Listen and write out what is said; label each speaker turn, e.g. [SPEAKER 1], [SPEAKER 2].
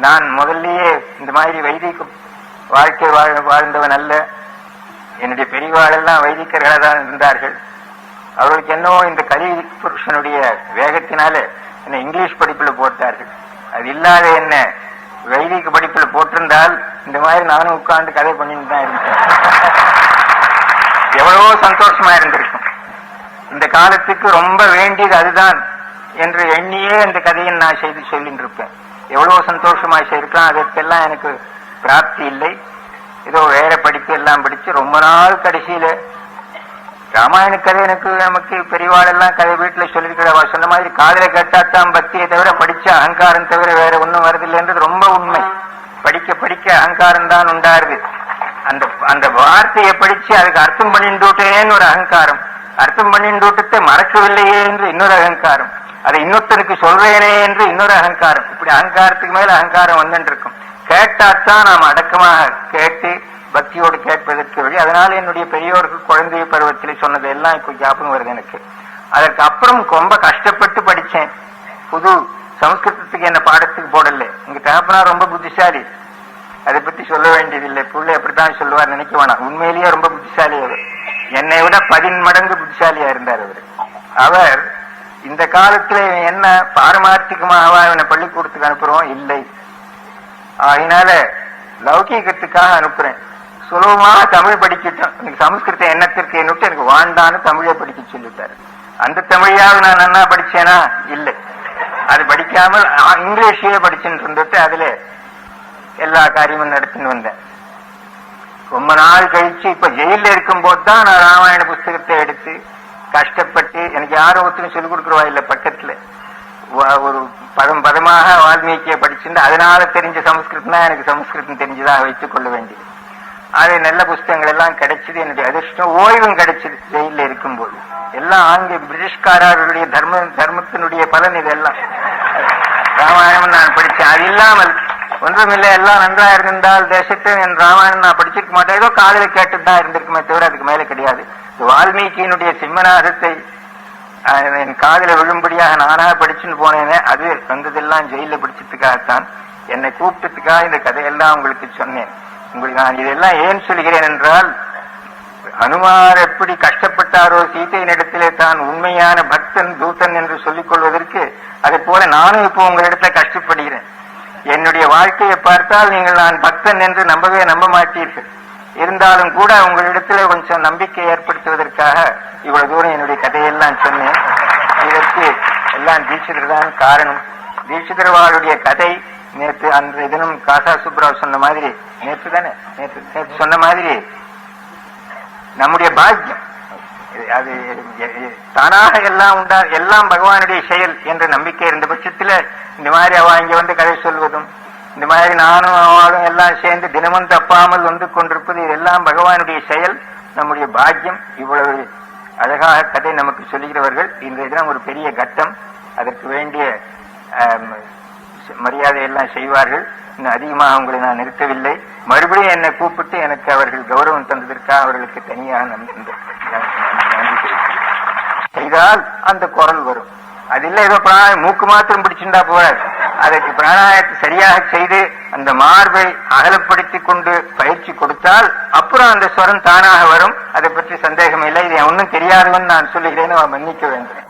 [SPEAKER 1] நான் முதல்லயே இந்த மாதிரி வைதிக வாழ்க்கை வாழ்ந்தவன் அல்ல. என்னுடைய பெரியவாளெல்லாம் வைதிகர்களாக தான் இருந்தார்கள். அவர்களுக்கு என்னவோ இந்த கலி புருஷனுடைய வேகத்தினால என்ன இங்கிலீஷ் படிப்புல போட்டார்கள். அது இல்லாத என்ன வைதிக படிப்புல போட்டிருந்தால் இந்த மாதிரி நானும் உட்கார்ந்து கதை பண்ணிட்டு தான் இருந்தேன். எவ்வளவோ சந்தோஷமா இருந்திருக்கும். இந்த காலத்துக்கு ரொம்ப வேண்டியது அதுதான் என்று எண்ணியே அந்த கதையை நான் செய்து சொல்லிட்டு இருப்பேன். எவ்வளவு சந்தோஷமா செய்திருக்கலாம். அதற்கெல்லாம் எனக்கு பிராப்தி இல்லை. ஏதோ வேற படிப்பு எல்லாம் படிச்சு ரொம்ப நாள் கடைசியில ராமாயண கதை எனக்கு நமக்கு பெரியவாளெல்லாம் கதை வீட்டுல சொல்லிருக்கிறவா சொன்ன மாதிரி காதலை கேட்டாத்தான் பக்தியை தவிர படிச்ச அகங்காரம் தவிர வேற ஒன்றும் வருதில்லைன்றது ரொம்ப உண்மை. படிக்க படிக்க அகங்காரம் தான் உண்டாருது. அந்த அந்த வார்த்தையை படிச்சு அதுக்கு அர்த்தம் பண்ணிட்டுட்டேன்னு ஒரு அகங்காரம், அர்த்தம் பண்ணிட்டு மறக்கவில்லையே என்று இன்னொரு அகங்காரம், அதை இன்னொருத்தனுக்கு சொல்றேனே என்று இன்னொரு அகங்காரம். இப்படி அகங்காரத்துக்கு மேல அகங்காரம் வந்துட்டு இருக்கும். கேட்டாத்தான் நாம் அடக்கமாக கேட்டு பக்தியோடு கேட்பதற்கு வழி. அதனால என்னுடைய பெரியோர்கள் குழந்தை பருவத்தில் சொன்னது எல்லாம் இப்ப ஞாபகம் வருது எனக்கு. அதற்கு அப்புறம் ரொம்ப கஷ்டப்பட்டு படிச்சேன். புது சமஸ்கிருதத்துக்கு என்ன பாடத்துக்கு போடல. உங்க தகப்பனார் ரொம்ப புத்திசாலி, அதை பத்தி சொல்ல வேண்டியதில்லை. பிள்ளை அப்படித்தான் சொல்லுவார் நினைக்க வேணாம். உண்மையிலேயே ரொம்ப புத்திசாலி அவர். என்னை விட 10 மடங்கு புத்திசாலியா இருந்தார் அவர். அவர் இந்த காலத்துல என்ன பாரமார்த்திகமாக இவனை பள்ளிக்கூடத்துக்கு அனுப்புறோம் இல்லை, அதனால லௌகீகத்துக்காக அனுப்புறேன். சுலபமாக தமிழ் படிக்கட்டும், எனக்கு சமஸ்கிருதம் எண்ணத்திற்கு என்னட்டு எனக்கு வாண்டான்னு தமிழை படிக்க சொல்லிட்டாரு. அந்த தமிழையாவது நான் நன்னா படிச்சேனா இல்லை, அது படிக்காமல் இங்கிலீஷையே படிச்சுட்டு இருந்துட்டு அதுல எல்லா காரியமும் நடத்தின்னு வந்தேன். ரொம்ப நாள் கழிச்சு இப்ப ஜெயில இருக்கும் போதுதான் நான் ராமாயண புஸ்தகத்தை எடுத்து கஷ்டப்பட்டு, எனக்கு யாரும் ஒருத்தரும் சொல்லிக் கொடுக்குறவா இல்லை பக்கத்துல, ஒரு பதமாக வால்மீகியை படிச்சுட்டு அதனால தெரிஞ்ச சமஸ்கிருதம் தான் எனக்கு சமஸ்கிருதம் தெரிஞ்சுதான் வைத்துக் கொள்ள வேண்டியது. அது நல்ல புஸ்தகங்கள் எல்லாம் கிடைச்சது. என்னுடைய அதிர்ஷ்டம். ஓய்வும் கிடைச்சது ஜெயில இருக்கும்போது. எல்லாம் ஆங்கில பிரிட்டிஷ்காரர்களுடைய தர்மத்தினுடைய பலன் இதெல்லாம். ராமாயணம் நான் படிச்சேன். அது இல்லாமல் ஒன்றுமில்லை, எல்லாம் நன்றா இருந்தால் தேசத்தை என் ராமாயணம் நான் படிச்சிருக்க மாட்டேன். ஏதோ காதலை கேட்டுதான் இருந்திருக்குமே தவிர அதுக்கு மேல கிடையாது. வால்மீகியினுடைய சிம்மநாதத்தை என் காதல விழும்படியாக நானாக படிச்சுன்னு போனேனே, அது வந்ததெல்லாம் ஜெயில படிச்சதுக்காகத்தான். என்னை கூப்பிட்டதுக்காக இந்த கதையெல்லாம் உங்களுக்கு சொன்னேன். உங்களுக்கு நான் இதெல்லாம் ஏன் சொல்கிறேன் என்றால், அனுமார் எப்படி கஷ்டப்பட்டாரோ சீதையின் இடத்திலே தான் உண்மையான பக்தன் தூதன் என்று சொல்லிக் கொள்வதற்கு, அதை போல நானும் இப்போ உங்களிடத்துல கஷ்டப்படுகிறேன். என்னுடைய வாழ்க்கையை பார்த்தால் நீங்கள் நான் பக்தன் என்று நம்ப மாட்டீர்கள். இருந்தாலும் கூட உங்களிடத்துல கொஞ்சம் நம்பிக்கை ஏற்படுத்துவதற்காக இவ்வளவு தூரம் என்னுடைய கதையெல்லாம் சொன்னேன். இதற்கு எல்லாம் தீட்சிதர் தான் காரணம். தீட்சிதர்வாளுடைய கதை நேற்று அன்றைய தினம் காசா சுப்ராவ் சொன்ன மாதிரி, நேற்று சொன்ன மாதிரி நம்முடைய பாக்கியம் அது தானாக எல்லாம் உண்டா, எல்லாம் பகவானுடைய செயல் என்ற நம்பிக்கை இருந்த பட்சத்துல இந்த மாதிரி அவ இங்க வந்து கதை சொல்வதும், இந்த மாதிரி நானும் அவளும் எல்லாம் சேர்ந்து தினமும் தப்பாமல் வந்து கொண்டிருப்பது, இதெல்லாம் பகவானுடைய செயல், நம்முடைய பாக்கியம். இவ்வளவு அழகாக கதை நமக்கு சொல்லுகிறவர்கள் இன்றைய தினம் ஒரு பெரிய கட்டம். அதற்கு வேண்டிய மரியாதையெல்லாம் செய்வார்கள். இன்னும் அதிகமாக உங்களை நான் நிறுத்தவில்லை. மறுபடியும் என்னை கூப்பிட்டு எனக்கு அவர்கள் கௌரவம் தந்ததற்காக அவர்களுக்கு தனியாக நன்றி செய்தால் அந்த குரல் வரும். அது இல்லை ஏதோ பிராணாயம் மூக்கு மாத்திரம் பிடிச்சிருந்தா போறாது. அதற்கு பிராணாயத்தை சரியாக செய்து அந்த மார்பை அகலப்படுத்திக் கொண்டு பயிற்சி கொடுத்தால் அப்புறம் அந்த ஸ்வரம் தானாக வரும். அதை பற்றி சந்தேகம் இல்லை. இதை ஒன்னும் தெரியாதவன் நான் சொல்லுகிறேன்னு மன்னிக்க வேண்டும்.